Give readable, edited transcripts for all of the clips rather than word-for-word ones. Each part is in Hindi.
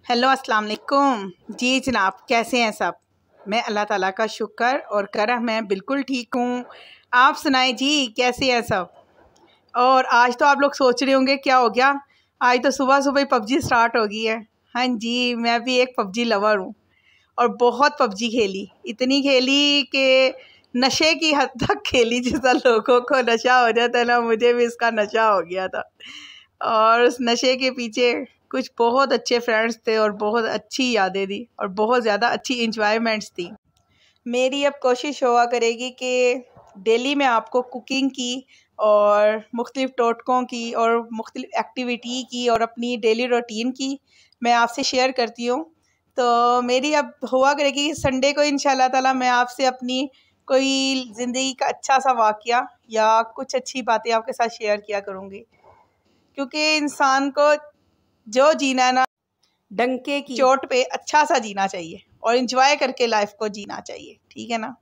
हेलो अस्सलाम वालेकुम। जी जनाब, कैसे हैं सब? मैं अल्लाह ताला का शुक्र और करम मैं बिल्कुल ठीक हूँ। आप सुनाएं जी, कैसे हैं सब? और आज तो आप लोग सोच रहे होंगे क्या हो गया, आज तो सुबह सुबह ही पबजी स्टार्ट हो गई है। हाँ जी, मैं भी एक पबजी लवर हूँ और बहुत पबजी खेली, इतनी खेली कि नशे की हद तक खेली। जिस लोगों को नशा हो जाता है ना, मुझे भी इसका नशा हो गया था। और उस नशे के पीछे कुछ बहुत अच्छे फ्रेंड्स थे और बहुत अच्छी यादें थी और बहुत ज़्यादा अच्छी इंजॉयमेंट्स थी। मेरी अब कोशिश हुआ करेगी कि डेली मैं आपको कुकिंग की और मुख्तलिफ़ टोटकों की और मुख्तलिफ़ एक्टिविटी की और अपनी डेली रूटीन की मैं आपसे शेयर करती हूँ। तो मेरी अब हुआ करेगी संडे को इंशाल्लाह ताला मैं आपसे अपनी कोई ज़िंदगी का अच्छा सा वाक़या या कुछ अच्छी बातें आपके साथ शेयर किया करूँगी, क्योंकि इंसान को जो जीना ना डंके की चोट पे अच्छा सा जीना चाहिए और इंजॉय करके लाइफ को जीना चाहिए, ठीक है ना?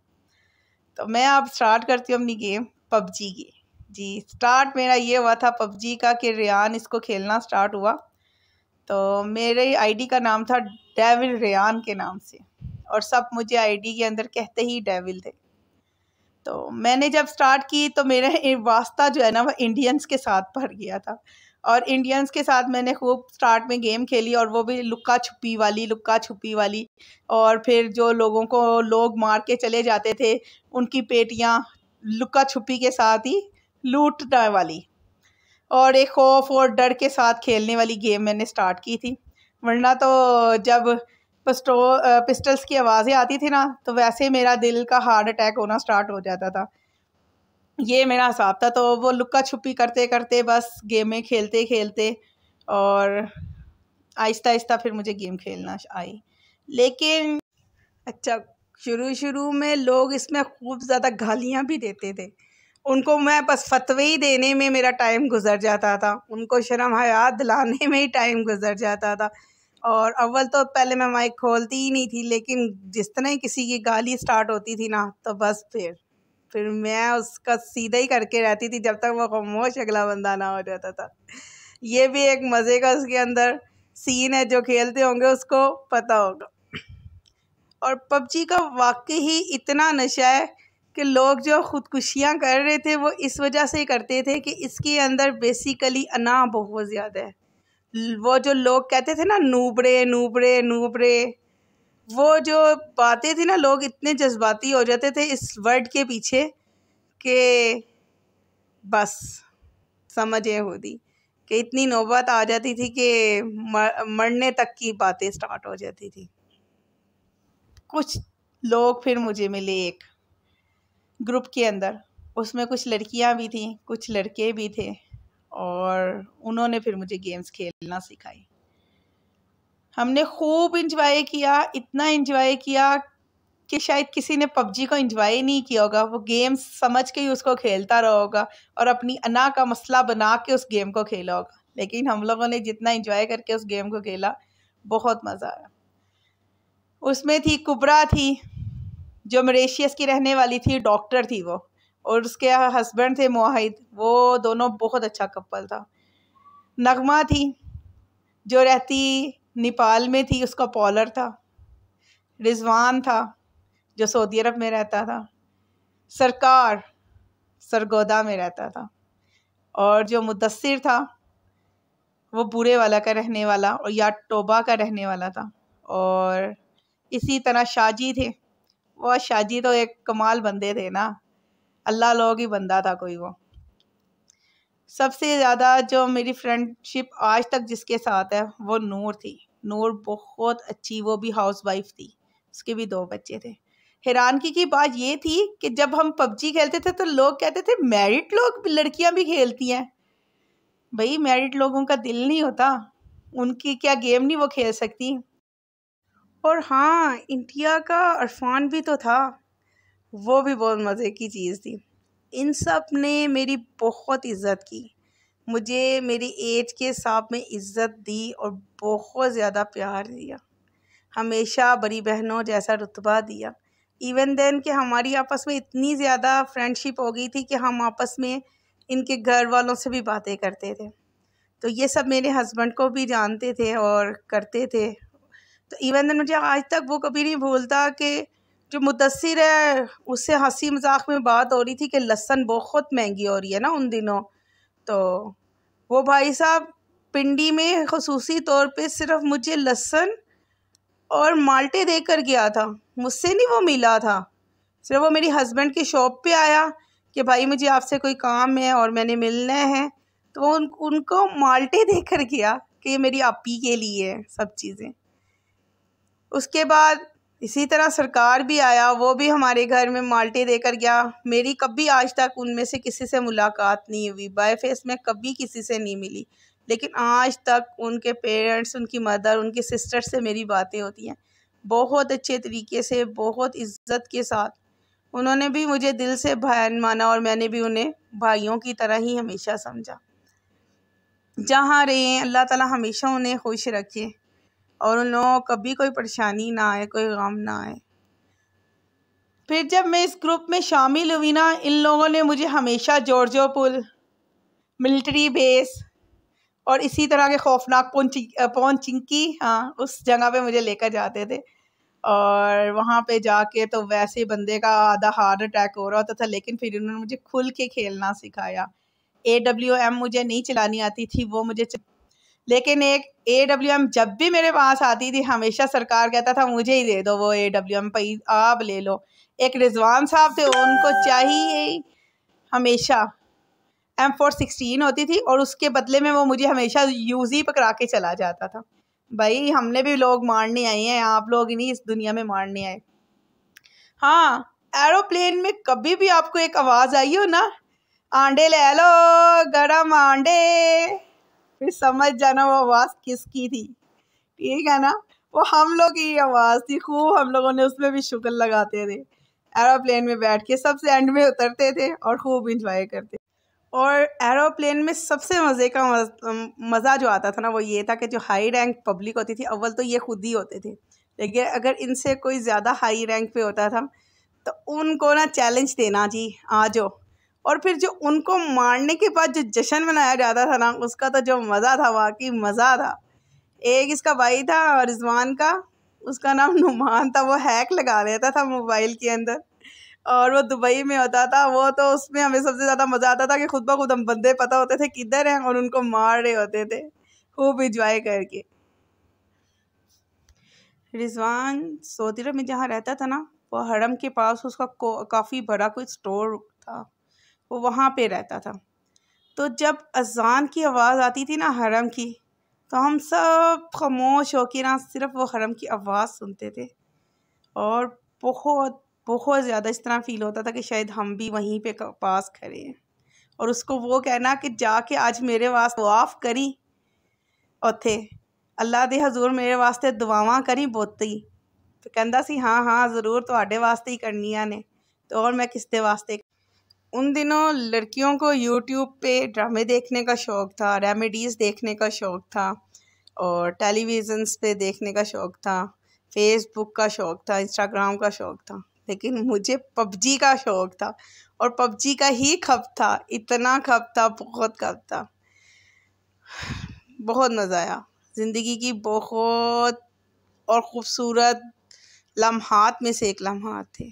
तो मैं अब स्टार्ट करती हूँ अपनी गेम पबजी की। जी, स्टार्ट मेरा ये हुआ था पबजी का कि रेयान इसको खेलना स्टार्ट हुआ। तो मेरे आईडी का नाम था डेविल रेयान के नाम से और सब मुझे आईडी के अंदर कहते ही डेविल थे। तो मैंने जब स्टार्ट की तो मेरा वास्ता जो है ना वो इंडियंस के साथ भर गया था और इंडियंस के साथ मैंने खूब स्टार्ट में गेम खेली और वो भी लुक्का छुपी वाली। और फिर जो लोगों को लोग मार के चले जाते थे उनकी पेटियां लुक्का छुपी के साथ ही लूटने वाली और एक खौफ और डर के साथ खेलने वाली गेम मैंने स्टार्ट की थी। वरना तो जब पिस्टल्स की आवाज़ें आती थी ना तो वैसे मेरा दिल का हार्ट अटैक होना स्टार्ट हो जाता था। ये मेरा हिसाब था। तो वो लुक्का छुपी करते करते बस गेमें खेलते खेलते और आहिस्ता आहिस्ता फिर मुझे गेम खेलना आई। लेकिन अच्छा, शुरू शुरू में लोग इसमें खूब ज़्यादा गालियाँ भी देते थे। उनको मैं बस फतवे ही देने में मेरा टाइम गुजर जाता था, उनको शर्म हया दिलाने में ही टाइम गुजर जाता था। और अव्वल तो पहले मैं माइक खोलती ही नहीं थी, लेकिन जिस तरह ही किसी की गाली स्टार्ट होती थी ना तो बस फिर मैं उसका सीधा ही करके रहती थी जब तक वो खामोश अगला बंदा ना हो जाता था। ये भी एक मज़े का उसके अंदर सीन है, जो खेलते होंगे उसको पता होगा। और पबजी का वाकई ही इतना नशा है कि लोग जो ख़ुदकुशियाँ कर रहे थे वो इस वजह से करते थे कि इसके अंदर बेसिकली अना बहुत ज़्यादा है। वो जो लोग कहते थे ना नूबड़े नूबड़े नूबड़े, वो जो बातें थी ना, लोग इतने जज्बाती हो जाते थे इस वर्ड के पीछे कि बस समझे होती कि इतनी नौबत आ जाती थी कि मरने तक की बातें स्टार्ट हो जाती थी। कुछ लोग फिर मुझे मिले एक ग्रुप के अंदर, उसमें कुछ लड़कियां भी थीं कुछ लड़के भी थे और उन्होंने फिर मुझे गेम्स खेलना सिखाई। हमने खूब इंजॉय किया, इतना इंजॉय किया कि शायद किसी ने पबजी को इंजॉय नहीं किया होगा। वो गेम समझ के ही उसको खेलता रहा होगा और अपनी अना का मसला बना के उस गेम को खेला होगा। लेकिन हम लोगों ने जितना इंजॉय करके उस गेम को खेला, बहुत मज़ा आया। उसमें थी कुबरा थी जो मॉरिशस की रहने वाली थी, डॉक्टर थी वो, और उसके हस्बैंड थे मुआहिद, वो दोनों बहुत अच्छा कपल था। नगमा थी जो रहती नेपाल में थी, उसका पॉलर था। रिजवान था जो सऊदी अरब में रहता था। सरकार सरगोदा में रहता था। और जो मुदस्सिर था वो बुरे वाला का रहने वाला और या टोबा का रहने वाला था। और इसी तरह शाजी थे। वो शाजी तो एक कमाल बंदे थे ना, अल्लाह लोग ही बंदा था कोई वो। सबसे ज़्यादा जो मेरी फ्रेंडशिप आज तक जिसके साथ है वो नूर थी। नूर बहुत अच्छी, वो भी हाउस वाइफ थी, उसके भी 2 बच्चे थे। हैरानगी की बात ये थी कि जब हम पबजी खेलते थे तो लोग कहते थे मैरिड लोग लड़कियां भी खेलती हैं। भाई मैरिड लोगों का दिल नहीं होता, उनकी क्या गेम नहीं वो खेल सकती? और हाँ, इंडिया का अरफान भी तो था, वो भी बहुत मज़े की चीज़ थी। इन सब ने मेरी बहुत इज़्ज़त की, मुझे मेरी एज के हिसाब में इज़्ज़त दी और बहुत ज़्यादा प्यार दिया, हमेशा बड़ी बहनों जैसा रुतबा दिया। इवन देन कि हमारी आपस में इतनी ज़्यादा फ्रेंडशिप हो गई थी कि हम आपस में इनके घर वालों से भी बातें करते थे। तो ये सब मेरे हस्बैंड को भी जानते थे और करते थे तो इवन देन मुझे आज तक वो कभी नहीं भूलता कि जो मुद्दस्सिर है उससे हंसी मजाक में बात हो रही थी कि लहसुन बहुत महंगी हो रही है ना उन दिनों। तो वो भाई साहब पिंडी में खसूसी तौर पे सिर्फ मुझे लहसुन और माल्टे देकर गया था, मुझसे नहीं वो मिला था। सिर्फ वो मेरी हस्बैंड की शॉप पे आया कि भाई मुझे आपसे कोई काम है और मैंने मिलना है, तो वो उनको माल्टे देकर गया कि ये मेरी आपी के लिए है सब चीज़ें। उसके बाद इसी तरह सरकार भी आया, वो भी हमारे घर में माल्टे देकर गया। मेरी कभी आज तक उनमें से किसी से मुलाकात नहीं हुई, बाय फेस में कभी किसी से नहीं मिली, लेकिन आज तक उनके पेरेंट्स, उनकी मदर, उनकी सिस्टर से मेरी बातें होती हैं बहुत अच्छे तरीके से, बहुत इज्जत के साथ। उन्होंने भी मुझे दिल से बहन माना और मैंने भी उन्हें भाइयों की तरह ही हमेशा समझा। जहाँ रहे अल्लाह ताला हमेशा उन्हें खुश रखे और उन लोगों को कभी कोई परेशानी ना आए, कोई गम ना आए। फिर जब मैं इस ग्रुप में शामिल हुई ना, इन लोगों ने मुझे हमेशा जॉर्जो पुल, मिलिट्री बेस और इसी तरह के खौफनाक पोंचिंकी, हाँ उस जगह पे मुझे लेकर जाते थे। और वहाँ पे जाके तो वैसे बंदे का आधा हार्ट अटैक हो रहा होता था, लेकिन फिर उन्होंने मुझे खुल के खेलना सिखाया। AWM मुझे नहीं चलानी आती थी, वो मुझे लेकिन एक AWM जब भी मेरे पास आती थी हमेशा सरकार कहता था मुझे ही दे दो वो AWM, भाई आप ले लो। एक रिजवान साहब थे, उनको चाहिए हमेशा M416 होती थी और उसके बदले में वो मुझे हमेशा यूजी पकड़ा के चला जाता था। भाई हमने भी लोग मारने आए हैं, आप लोग ही नहीं इस दुनिया में मारने आए। हाँ, एरोप्लेन में कभी भी आपको एक आवाज़ आई हो ना, आंडे ले लो गरम आंडे, फिर समझ जाना वो आवाज़ किसकी थी, ठीक है ना। वो हम लोग की आवाज़ थी। खूब हम लोगों ने उसमें भी शुक्र लगाते थे, एरोप्लेन में बैठ के सबसे एंड में उतरते थे और खूब इंजॉय करते। और एरोप्लेन में सबसे मज़े का मज़ा जो आता था ना, वो ये था कि जो हाई रैंक पब्लिक होती थी, अव्वल तो ये खुद ही होते थे, लेकिन अगर इनसे कोई ज़्यादा हाई रैंक पे होता था तो उनको ना चैलेंज देना, जी आ जाओ। और फिर जो उनको मारने के बाद जो जश्न मनाया जाता था ना, उसका तो जो मज़ा था, वाकई मज़ा था। एक इसका भाई था रिजवान का, उसका नाम नुमान था, वो हैक लगा लेता था मोबाइल के अंदर और वो दुबई में होता था। वो तो उसमें हमें सबसे ज़्यादा मज़ा आता था कि खुद ब खुद हम बंदे पता होते थे किधर हैं और उनको मार रहे होते थे खूब इंजॉय करके। रिजवान सऊदी अरब में जहाँ रहता था ना, वो हरम के पास उसका काफ़ी बड़ा कोई स्टोर था, वो वहाँ पे रहता था। तो जब अजान की आवाज़ आती थी ना हरम की, तो हम सब खामोश होकर ना सिर्फ वो हरम की आवाज़ सुनते थे और बहुत बहुत ज़्यादा इस तरह फ़ील होता था कि शायद हम भी वहीं पे पास खड़े हैं। और उसको वो कहना कि जाके आज मेरे वास्ते दुआफ करी उत्थे, अल्लाह दे हजूर मेरे वास्ते दुआवां करी बोती, तो कहता सी हाँ हाँ ज़रूर तुहाडे वास्ते ही करनियां ने, तो और मैं किसके वास्ते। उन दिनों लड़कियों को यूट्यूब पे ड्रामे देखने का शौक़ था, रेमेडीज़ देखने का शौक़ था और टेलीविज़न्स पे देखने का शौक़ था, फेसबुक का शौक़ था, इंस्टाग्राम का शौक़ था, लेकिन मुझे पबजी का शौक़ था और पबजी का ही खप था, इतना खप था, बहुत खप था। बहुत मज़ा आया, ज़िंदगी की बहुत और ख़ूबसूरत लम्हात में से एक लम्हात थे।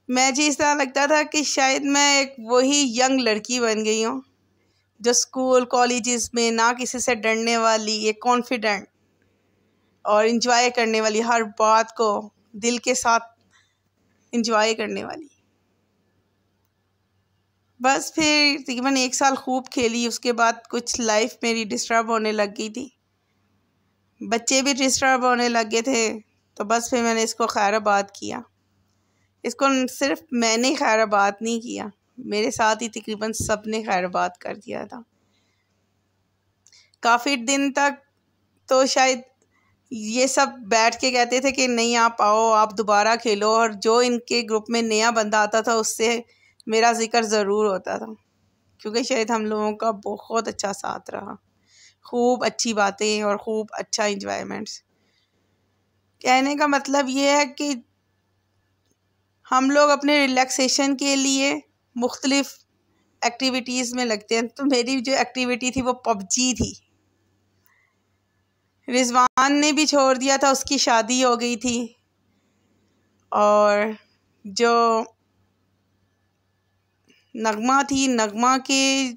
मैं जी इस तरह लगता था कि शायद मैं एक वही यंग लड़की बन गई हूँ जो स्कूल कॉलेजेस में ना किसी से डरने वाली, एक कॉन्फिडेंट और इंजॉय करने वाली, हर बात को दिल के साथ इंजॉय करने वाली। बस फिर तकरीबन 1 साल खूब खेली, उसके बाद कुछ लाइफ मेरी डिस्टर्ब होने लग गई थी, बच्चे भी डिस्टर्ब होने लग गए थे, तो बस फिर मैंने इसको खैराबाद किया। इसको सिर्फ मैंने खैराबाद नहीं किया, मेरे साथ ही तकरीबन सब ने खैराबाद कर दिया था। काफ़ी दिन तक तो शायद ये सब बैठ के कहते थे कि नहीं आप आओ, आप दोबारा खेलो, और जो इनके ग्रुप में नया बंदा आता था उससे मेरा ज़िक्र ज़रूर होता था, क्योंकि शायद हम लोगों का बहुत अच्छा साथ रहा, खूब अच्छी बातें और खूब अच्छा इंजॉयमेंट्स। कहने का मतलब ये है कि हम लोग अपने रिलैक्सेशन के लिए मुख्तलिफ़ एक्टिविटीज़ में लगते हैं, तो मेरी जो एक्टिविटी थी वो पबजी थी। रिजवान ने भी छोड़ दिया था, उसकी शादी हो गई थी और जो नगमा थी, नगमा के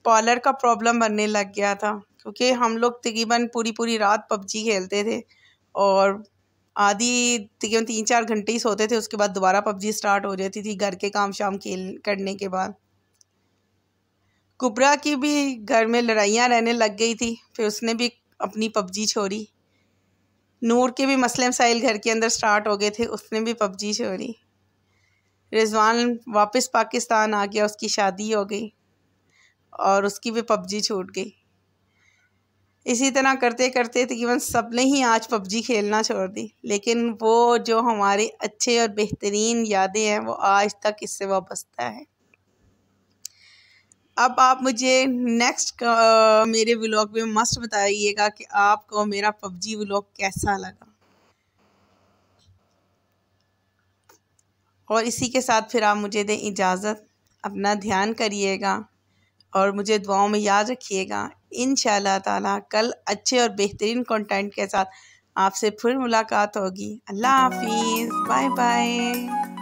पार्लर का प्रॉब्लम बनने लग गया था क्योंकि हम लोग तकरीबन पूरी पूरी रात पबजी खेलते थे और आधी तकरीबन 3-4 घंटे ही सोते थे। उसके बाद दोबारा पबजी स्टार्ट हो जाती थी घर के काम शाम खेल करने के बाद। कुबरा की भी घर में लड़ाइयाँ रहने लग गई थी, फिर उसने भी अपनी पबजी छोड़ी। नूर के भी मसले मसाइल घर के अंदर स्टार्ट हो गए थे, उसने भी पबजी छोड़ी। रिजवान वापस पाकिस्तान आ गया, उसकी शादी हो गई और उसकी भी पबजी छूट गई। इसी तरह करते करते तकरीबन सब ने ही आज पबजी खेलना छोड़ दी, लेकिन वो जो हमारे अच्छे और बेहतरीन यादें हैं वो आज तक इससे वाबस्ता है। अब आप मुझे नेक्स्ट मेरे व्लॉग में मस्ट बताइएगा कि आपको मेरा पबजी व्लॉग कैसा लगा। और इसी के साथ फिर आप मुझे दें इजाज़त। अपना ध्यान करिएगा और मुझे दुआओं में याद रखिएगा। इंशाअल्लाह ताला कल अच्छे और बेहतरीन कंटेंट के साथ आपसे फिर मुलाकात होगी। अल्लाह हाफिज़, बाय बाय।